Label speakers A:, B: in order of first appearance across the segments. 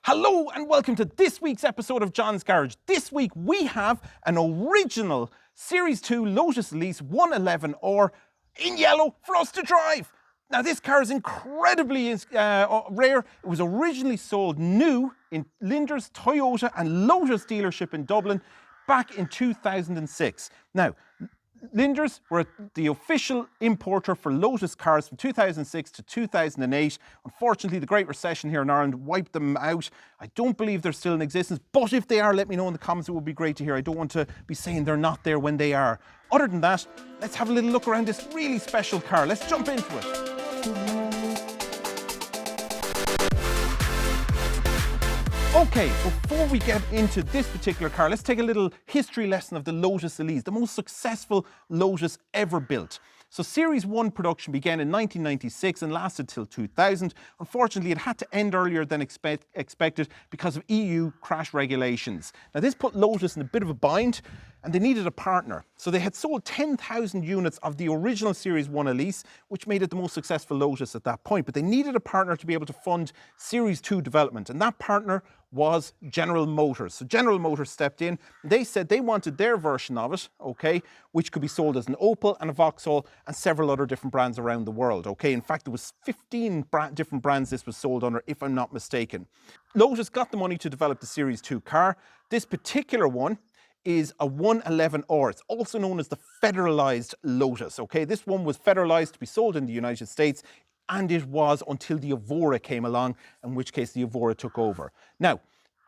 A: Hello and welcome to this week's episode of John's Garage. This week we have an original Series 2 Lotus Elise 111R in yellow for us to drive. Now this car is incredibly rare. It was originally sold new in Linder's Toyota and Lotus dealership in Dublin back in 2006. Now, Linder's were the official importer for Lotus cars from 2006 to 2008. Unfortunately, the Great Recession here in Ireland wiped them out. I don't believe they're still in existence, but if they are, let me know in the comments. It would be great to hear. I don't want to be saying they're not there when they are. Other than that, let's have a little look around this really special car. Let's jump into it. Okay, before we get into this particular car, let's take a little history lesson of the Lotus Elise, the most successful Lotus ever built. So Series 1 production began in 1996 and lasted till 2000. Unfortunately, it had to end earlier than expected because of EU crash regulations. Now this put Lotus in a bit of a bind and they needed a partner. So they had sold 10,000 units of the original Series 1 Elise, which made it the most successful Lotus at that point. But they needed a partner to be able to fund Series 2 development, and that partner was General Motors. So General Motors stepped in. They said they wanted their version of it, okay, which could be sold as an Opel and a Vauxhall and several other different brands around the world, okay. In fact, there was 15 different brands this was sold under, if I'm not mistaken. Lotus got the money to develop the Series 2 car. This particular one is a 111R. It's also known as the federalized Lotus, okay. This one was federalized to be sold in the United States, and it was until the Evora came along, in which case the Evora took over. Now,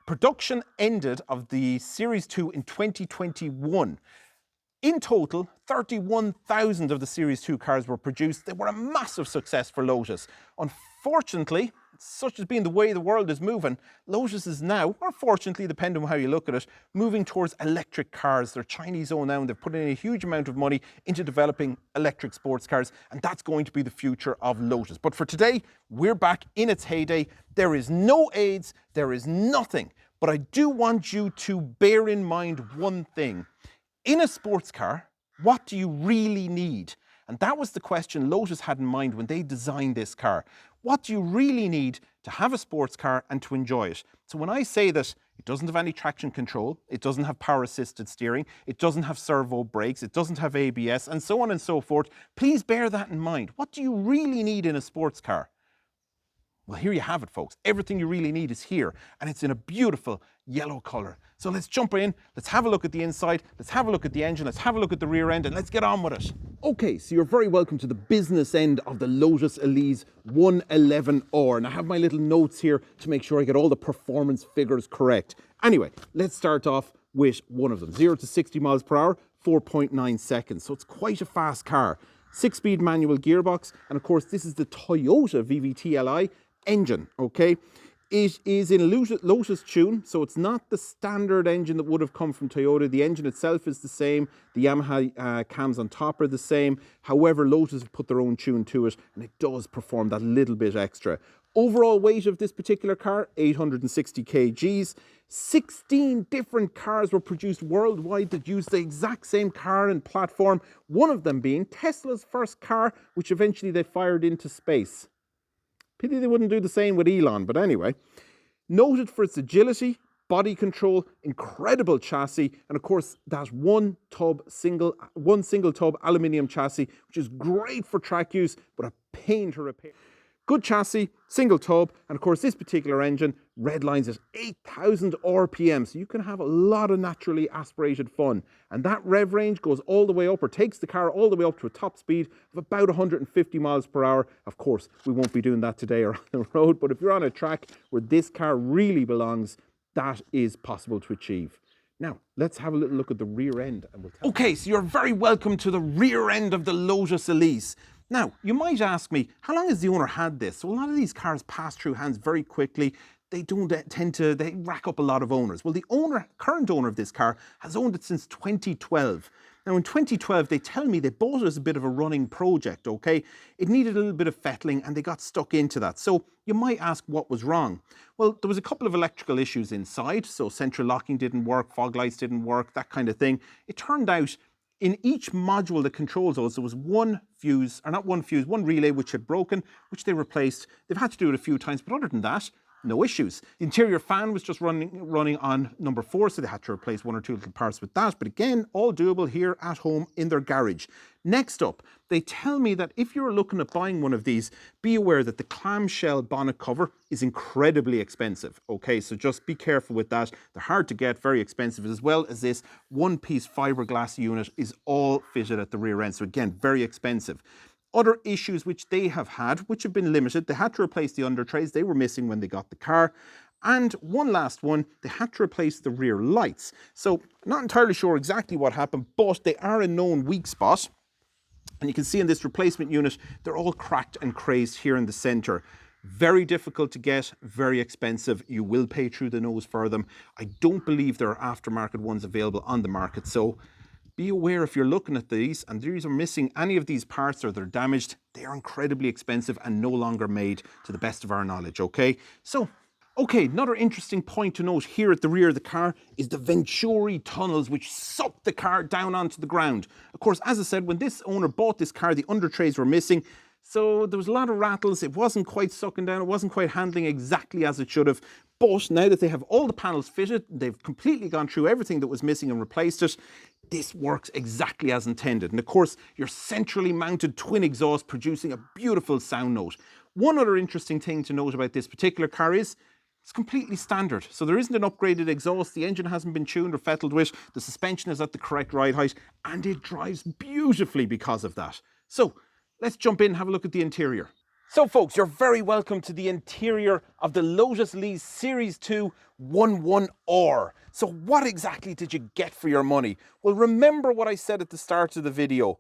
A: production ended of the Series 2 in 2021. In total, 31,000 of the Series 2 cars were produced. They were a massive success for Lotus. Unfortunately, such has been the way the world is moving, Lotus is now, or fortunately, depending on how you look at it, moving towards electric cars. They're Chinese-owned now, and they've put in a huge amount of money into developing electric sports cars, and that's going to be the future of Lotus. But for today, we're back in its heyday. There is no aids, there is nothing. But I do want you to bear in mind one thing. In a sports car, what do you really need? And that was the question Lotus had in mind when they designed this car. What do you really need to have a sports car and to enjoy it? So when I say that it doesn't have any traction control, it doesn't have power assisted steering, it doesn't have servo brakes, it doesn't have ABS, and so on and so forth, please bear that in mind. What do you really need in a sports car? Well, here you have it, folks. Everything you really need is here, and it's in a beautiful yellow color. So let's jump in, let's have a look at the inside, let's have a look at the engine, let's have a look at the rear end, and let's get on with it. Okay, so you're very welcome to the business end of the Lotus Elise 111R. And I have my little notes here to make sure I get all the performance figures correct. Anyway, let's start off with one of them. 0 to 60 miles per hour, 4.9 seconds. So it's quite a fast car. 6-speed manual gearbox, and of course this is the Toyota VVT-Li engine, okay. It is in Lotus tune, so it's not the standard engine that would have come from Toyota. The engine itself is the same. The Yamaha cams on top are the same. However, Lotus have put their own tune to it, and it does perform that little bit extra. Overall weight of this particular car, 860 kgs. 16 different cars were produced worldwide that used the exact same car and platform, one of them being Tesla's first car, which eventually they fired into space. Pity they wouldn't do the same with Elon, but anyway. Noted for its agility, body control, incredible chassis, and of course that one single tub aluminium chassis, which is great for track use, but a pain to repair. Good chassis, single tub, and of course this particular engine redlines at 8,000 RPM, so you can have a lot of naturally aspirated fun. And that rev range goes all the way up, or takes the car all the way up to a top speed of about 150 miles per hour. Of course, we won't be doing that today or on the road, but if you're on a track where this car really belongs, that is possible to achieve. Now, let's have a little look at the rear end. And we'll okay, so you're very welcome to the rear end of the Lotus Elise. Now, you might ask me, how long has the owner had this? So a lot of these cars pass through hands very quickly. They rack up a lot of owners. Well, the current owner of this car has owned it since 2012. Now, in 2012, they tell me they bought it as a bit of a running project, okay? It needed a little bit of fettling and they got stuck into that. So you might ask what was wrong. Well, there was a couple of electrical issues inside. So central locking didn't work, fog lights didn't work, that kind of thing. It turned out in each module that controls those, there was one relay which had broken, which they replaced. They've had to do it a few times, but other than that, no issues. The interior fan was just running on number 4, so they had to replace 1 or 2 little parts with that. But again, all doable here at home in their garage. Next up, they tell me that if you're looking at buying one of these, be aware that the clamshell bonnet cover is incredibly expensive. Okay, so just be careful with that. They're hard to get, very expensive, as well as this one-piece fiberglass unit is all fitted at the rear end. So again, very expensive. Other issues which they have had, which have been limited, they had to replace the under trays. They were missing when they got the car. And one last one, they had to replace the rear lights. So not entirely sure exactly what happened, but they are a known weak spot. And you can see in this replacement unit, they're all cracked and crazed here in the center. Very difficult to get, very expensive. You will pay through the nose for them. I don't believe there are aftermarket ones available on the market. So be aware if you're looking at these and these are missing any of these parts or they're damaged, they are incredibly expensive and no longer made to the best of our knowledge, okay? So, okay, another interesting point to note here at the rear of the car is the Venturi tunnels which suck the car down onto the ground. Of course, as I said, when this owner bought this car, the under trays were missing. So there was a lot of rattles. It wasn't quite sucking down. It wasn't quite handling exactly as it should have. But now that they have all the panels fitted, they've completely gone through everything that was missing and replaced it. This works exactly as intended. And of course, your centrally mounted twin exhaust producing a beautiful sound note. One other interesting thing to note about this particular car is it's completely standard. So there isn't an upgraded exhaust. The engine hasn't been tuned or fettled with. The suspension is at the correct ride height and it drives beautifully because of that. So let's jump in and have a look at the interior. So folks, you're very welcome to the interior of the Lotus Elise Series 2 11R. So what exactly did you get for your money? Well, remember what I said at the start of the video.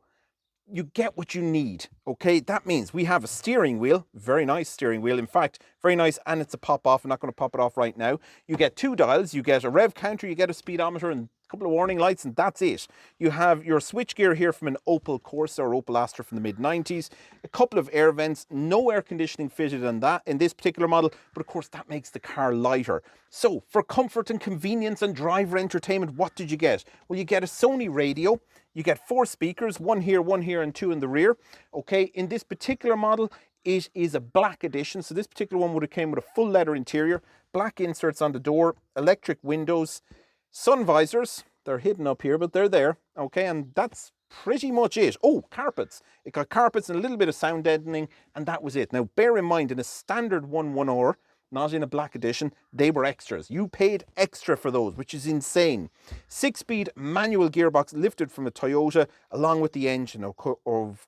A: You get what you need, okay? That means we have a steering wheel, very nice steering wheel. In fact, very nice, and it's a pop off. I'm not going to pop it off right now. You get 2 dials, you get a rev counter, you get a speedometer, and a couple of warning lights, and that's it. You have your switchgear here from an Opel Corsa or Opel Astra from the mid-90s, a couple of air vents, no air conditioning fitted in this particular model, but of course that makes the car lighter. So for comfort and convenience and driver entertainment, what did you get? Well, you get a Sony radio. You get 4 speakers, one here, and 2 in the rear. Okay, in this particular model, it is a black edition. So this particular one would have came with a full leather interior, black inserts on the door, electric windows, sun visors. They're hidden up here, but they're there. Okay, and that's pretty much it. Oh, carpets. It got carpets and a little bit of sound deadening, and that was it. Now, bear in mind, in a standard 1.1R, not in a black edition, they were extras. You paid extra for those, which is insane. 6-speed manual gearbox lifted from a Toyota, along with the engine, of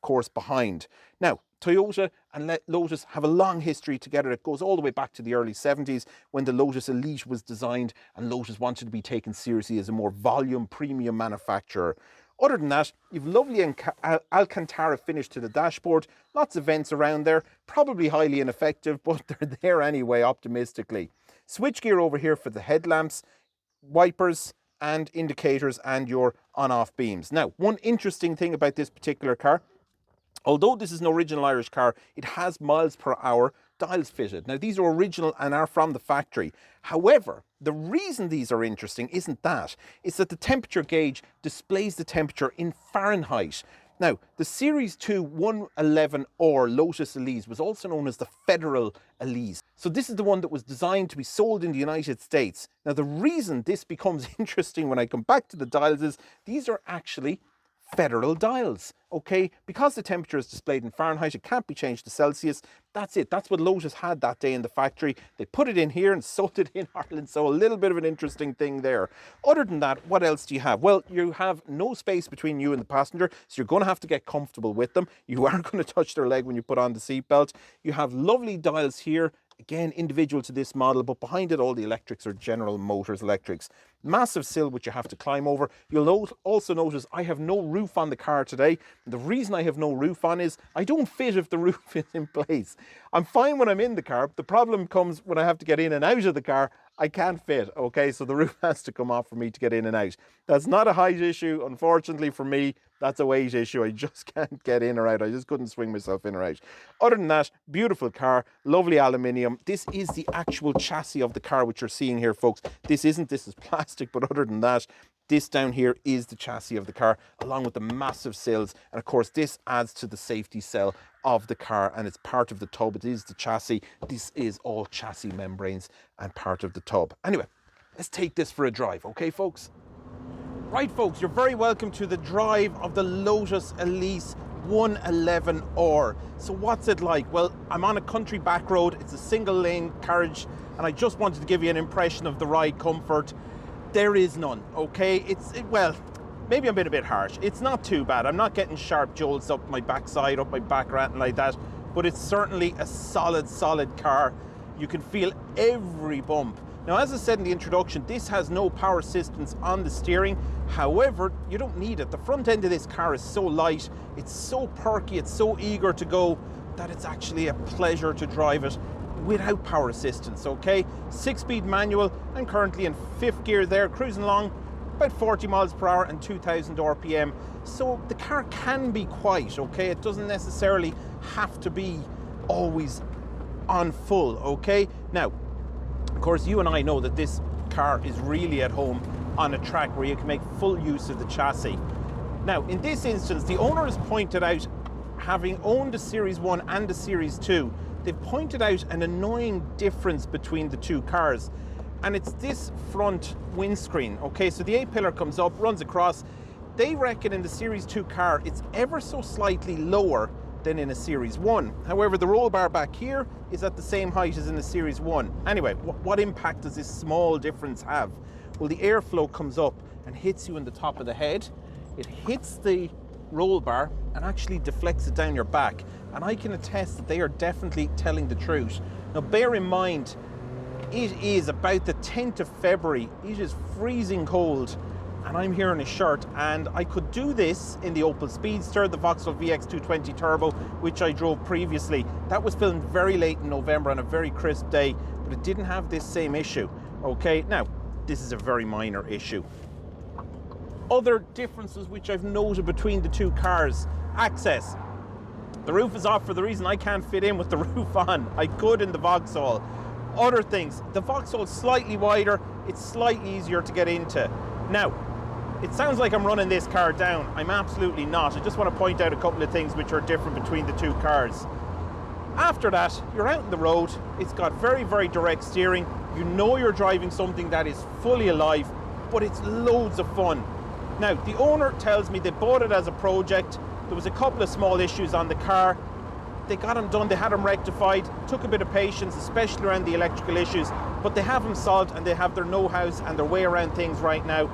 A: course, behind. Now, Toyota and Lotus have a long history together. It goes all the way back to the early 70s when the Lotus Elite was designed and Lotus wanted to be taken seriously as a more volume premium manufacturer. Other than that, you've lovely Alcantara finish to the dashboard, lots of vents around there, probably highly ineffective, but they're there anyway, optimistically. Switchgear over here for the headlamps, wipers and indicators and your on-off beams. Now, one interesting thing about this particular car, although this is an original Irish car, it has miles per hour dials fitted. Now, these are original and are from the factory. However, the reason these are interesting isn't that. It's that the temperature gauge displays the temperature in Fahrenheit. Now, the Series 2 111R Lotus Elise was also known as the Federal Elise. So this is the one that was designed to be sold in the United States. Now, the reason this becomes interesting when I come back to the dials is these are actually federal dials, okay? Because the temperature is displayed in Fahrenheit, it can't be changed to Celsius. That's it. That's what Lotus had that day in the factory. They put it in here and sold it in Ireland. So a little bit of an interesting thing there. Other than that, what else do you have? Well, you have no space between you and the passenger, so you're going to have to get comfortable with them. You are going to touch their leg when you put on the seatbelt. You have lovely dials here. Again, individual to this model, but behind it, all the electrics are General Motors electrics. Massive sill, which you have to climb over. You'll also notice I have no roof on the car today. The reason I have no roof on is I don't fit if the roof is in place. I'm fine when I'm in the car. The problem comes when I have to get in and out of the car. I can't fit, okay? So the roof has to come off for me to get in and out. That's not a height issue, unfortunately for me. That's a weight issue. I just can't get in or out. I just couldn't swing myself in or out. Other than that, beautiful car, lovely aluminium. This is the actual chassis of the car which you're seeing here, folks. This is plastic, but other than that, This down here is the chassis of the car, along with the massive sills. And of course, this adds to the safety cell of the car, and it's part of the tub. It is the chassis. This is all chassis membranes and part of the tub. Anyway, let's take this for a drive, okay, folks? Right, folks, you're very welcome to the drive of the Lotus Elise 111R. So what's it like? Well, I'm on a country back road. It's a single lane carriage, and I just wanted to give you an impression of the ride comfort. There is none, okay? Well, maybe I'm being a bit harsh. It's not too bad. I'm not getting sharp jolts up my backside, up my back, or anything like that, but it's certainly a solid car. You can feel every bump. Now, as I said in the introduction, this has no power assistance on the steering. However, you don't need it. The front end of this car is so light, it's so perky, it's so eager to go, that it's actually a pleasure to drive it without power assistance, okay? 6-speed manual, and currently in 5th gear there, cruising along about 40 miles per hour and 2,000 RPM. So the car can be quiet, okay? It doesn't necessarily have to be always on full, okay? Now, of course, you and I know that this car is really at home on a track where you can make full use of the chassis. Now, in this instance, the owner has pointed out, having owned a Series 1 and a Series 2, they've pointed out an annoying difference between the two cars. And it's this front windscreen, okay? So the A-pillar comes up, runs across. They reckon in the Series 2 car, it's ever so slightly lower than in a Series 1. However, the roll bar back here is at the same height as in the Series 1. Anyway, what impact does this small difference have? Well, the airflow comes up and hits you in the top of the head. It hits the roll bar and actually deflects it down your back. And I can attest that they are definitely telling the truth. Now, bear in mind, it is about the 10th of February. It is freezing cold, and I'm here in a shirt, and I could do this in the Opel Speedster, the Vauxhall VX220 Turbo, which I drove previously. That was filmed very late in November on a very crisp day, but it didn't have this same issue, okay? Now, this is a very minor issue. Other differences which I've noted between the two cars: access. The roof is off for the reason I can't fit in with the roof on. I could in the Vauxhall. Other things, the Vauxhall is slightly wider, it's slightly easier to get into. Now, it sounds like I'm running this car down. I'm absolutely not. I just want to point out a couple of things which are different between the two cars. After that, you're out on the road. It's got very direct steering. You know you're driving something that is fully alive, but it's loads of fun. Now, the owner tells me they bought it as a project. There was a couple of small issues on the car. They got them done, they had them rectified. Took a bit of patience, especially around the electrical issues, but they have them solved, and they have their know-hows and their way around things right now.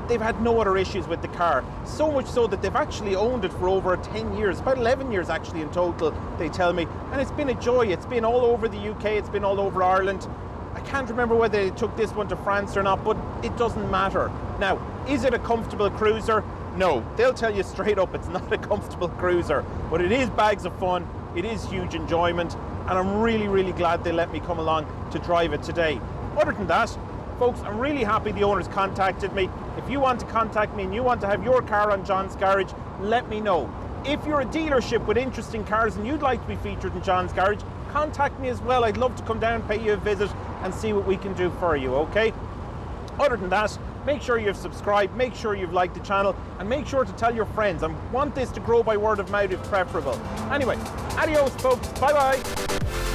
A: They've had no other issues with the car. So much so that they've actually owned it for over 10 years, about 11 years actually in total, they tell me. And it's been a joy. It's been all over the UK, it's been all over Ireland. I can't remember whether they took this one to France or not, but it doesn't matter. Now, is it a comfortable cruiser? No, they'll tell you straight up it's not a comfortable cruiser, but it is bags of fun, it is huge enjoyment, and I'm really glad they let me come along to drive it today. Other than that, folks, I'm really happy the owners contacted me. If you want to contact me and you want to have your car on John's Garage, let me know. If you're a dealership with interesting cars and you'd like to be featured in John's Garage, contact me as well. I'd love to come down, pay you a visit, and see what we can do for you, okay? Other than that, make sure you've subscribed, make sure you've liked the channel, and make sure to tell your friends. I want this to grow by word of mouth if preferable. Anyway, adios folks, bye bye.